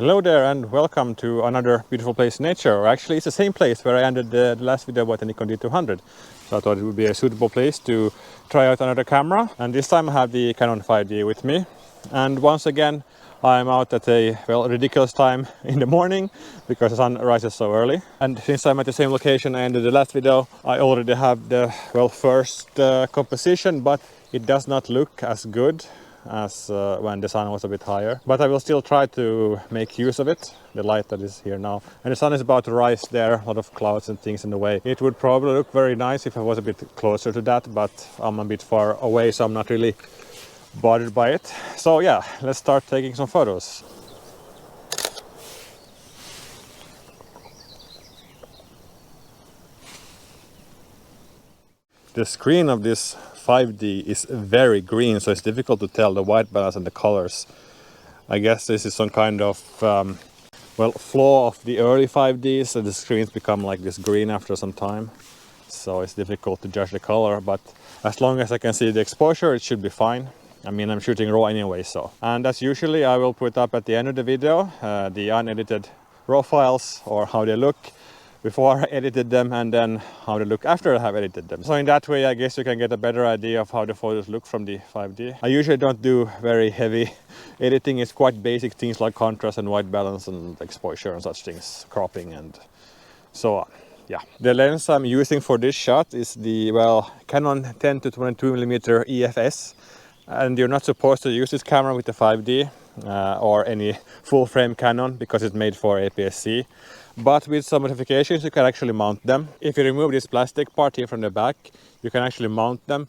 Hello there and welcome to another beautiful place in nature. Or actually it's the same place where I ended the last video about the Nikon D200. So I thought it would be a suitable place to try out another camera. And this time I have the Canon 5D with me. And once again I'm out at a ridiculous time in the morning because the sun rises so early. And since I'm at the same location I ended the last video, I already have the first composition, but it does not look as good as when the sun was a bit higher, but I will still try to make use of it, the light that is here now. And the sun is about to rise there, a lot of clouds and things in the way. It would probably look very nice if I was a bit closer to that, but I'm a bit far away, so I'm not really bothered by it. So yeah, let's start taking some photos. The screen of this 5D is very green, so it's difficult to tell the white balance and the colors. I guess this is some kind of flaw of the early 5Ds, so the screens become like this green after some time. So it's difficult to judge the color, but as long as I can see the exposure, it should be fine. I mean, I'm shooting raw anyway, so. And as usually, I will put up at the end of the video the unedited raw files, or how they look before I edited them, and then how they look after I have edited them. So in that way I guess you can get a better idea of how the photos look from the 5D. I usually don't do very heavy editing. It's quite basic things like contrast and white balance and exposure and such things, cropping and so on. Yeah. The lens I'm using for this shot is the Canon 10-22mm EFS, and you're not supposed to use this camera with the 5D or any full frame Canon because it's made for APS-C. But with some modifications you can actually mount them. If you remove this plastic part here from the back, you can actually mount them,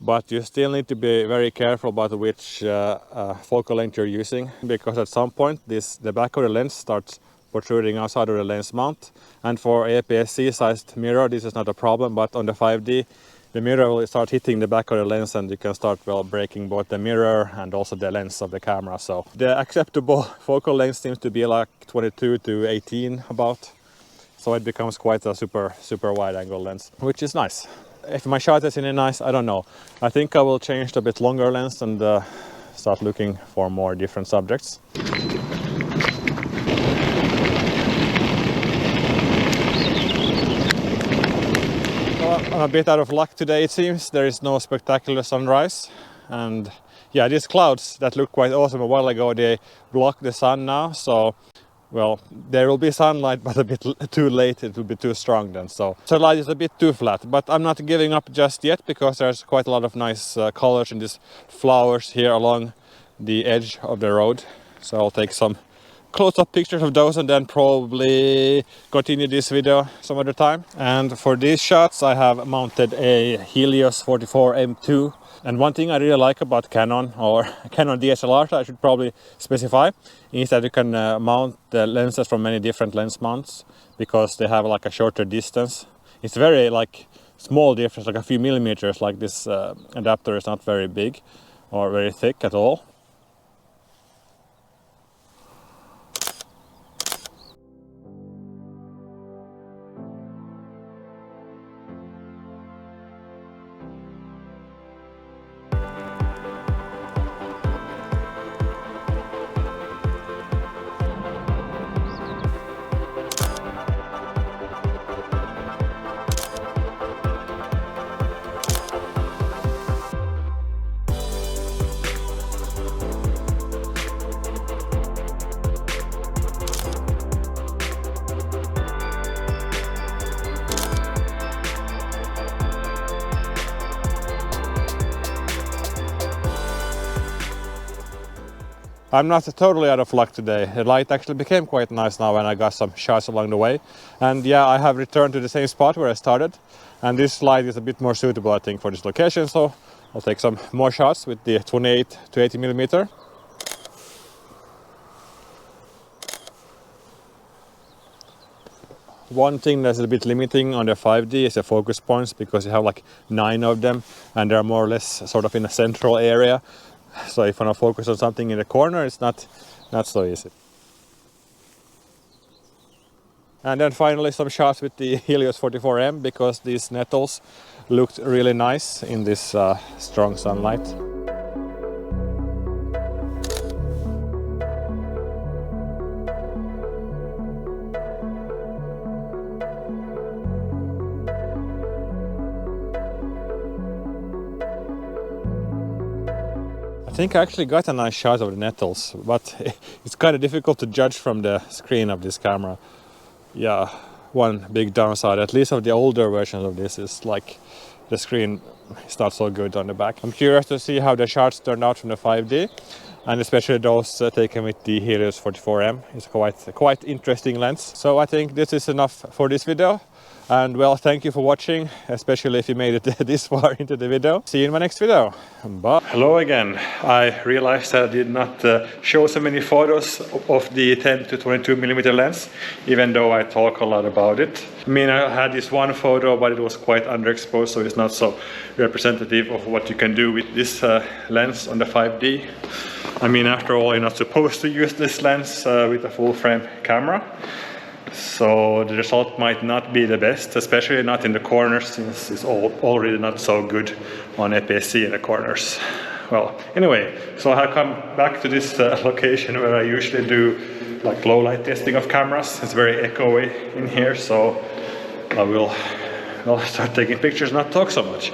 but you still need to be very careful about which focal length you're using, because at some point the back of the lens starts protruding outside of the lens mount. And for APS-C sized mirror this is not a problem, but on the 5D the mirror will start hitting the back of the lens and you can start breaking both the mirror and also the lens of the camera. So the acceptable focal length seems to be like 22-18 about. So it becomes quite a super wide angle lens, which is nice. If my shot is any nice, I don't know. I think I will change to a bit longer lens and start looking for more different subjects. I'm a bit out of luck today, it seems. There is no spectacular sunrise, and yeah, these clouds that looked quite awesome a while ago, they block the sun now, so there will be sunlight, but a bit too late. It will be too strong then, so the light is a bit too flat. But I'm not giving up just yet, because there's quite a lot of nice colors in these flowers here along the edge of the road, so I'll take some close-up pictures of those and then probably continue this video some other time. And for these shots I have mounted a Helios 44M2, and one thing I really like about Canon, or Canon DSLR I should probably specify, is that you can mount the lenses from many different lens mounts, because they have like a shorter distance. It's very like small difference, like a few millimeters. Like this adapter is not very big or very thick at all. I'm not totally out of luck today. The light actually became quite nice now when I got some shots along the way. And yeah, I have returned to the same spot where I started. And this light is a bit more suitable, I think, for this location. So I'll take some more shots with the 28-80mm. One thing that's a bit limiting on the 5D is the focus points, because you have like 9 of them and they're more or less sort of in a central area. So if I want to focus on something in the corner, it's not so easy. And then finally some shots with the Helios 44M, because these nettles looked really nice in this strong sunlight. I think I actually got a nice shot of the nettles, but it's kind of difficult to judge from the screen of this camera. Yeah, one big downside, at least of the older versions of this, is like the screen is not so good on the back. I'm curious to see how the shots turned out from the 5D, and especially those taken with the Helios 44M. It's quite interesting lens. So I think this is enough for this video. And well, thank you for watching, especially if you made it this far into the video. See you in my next video. Bye. Hello again. I realized that I did not show so many photos of the 10 to 22mm lens, even though I talk a lot about it. I mean, I had this one photo, but it was quite underexposed, so it's not so representative of what you can do with this lens on the 5D. I mean, after all, you're not supposed to use this lens with a full frame camera. So the result might not be the best, especially not in the corners, since it's already not so good on APS-C in the corners. Well, anyway, so I come back to this location where I usually do like low light testing of cameras. It's very echoey in here, so I will start taking pictures, not talk so much.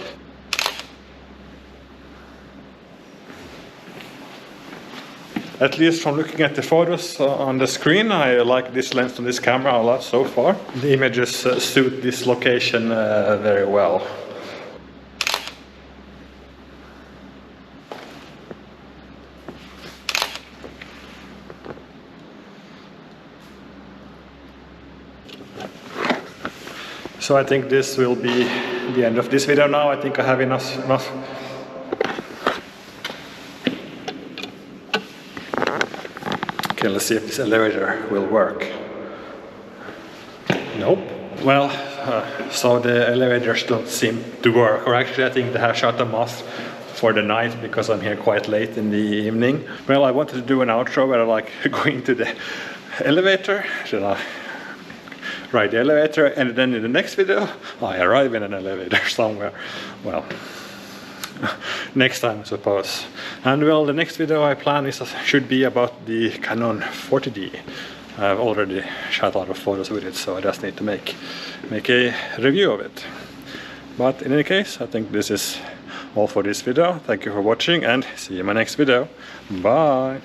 At least from looking at the photos on the screen, I like this lens on this camera a lot so far. The images suit this location very well. So I think this will be the end of this video now. I think I have enough. Okay, let's see if this elevator will work. Nope. Well, so the elevators don't seem to work, or actually I think they have shut them off for the night because I'm here quite late in the evening. Well, I wanted to do an outro where I like going to the elevator. Should I ride the elevator, and then in the next video I arrive in an elevator somewhere. Well, next time I suppose. And well, the next video I plan should be about the Canon 40D. I've already shot a lot of photos with it, so I just need to make a review of it. But in any case, I think this is all for this video. Thank you for watching, and see you in my next video. Bye!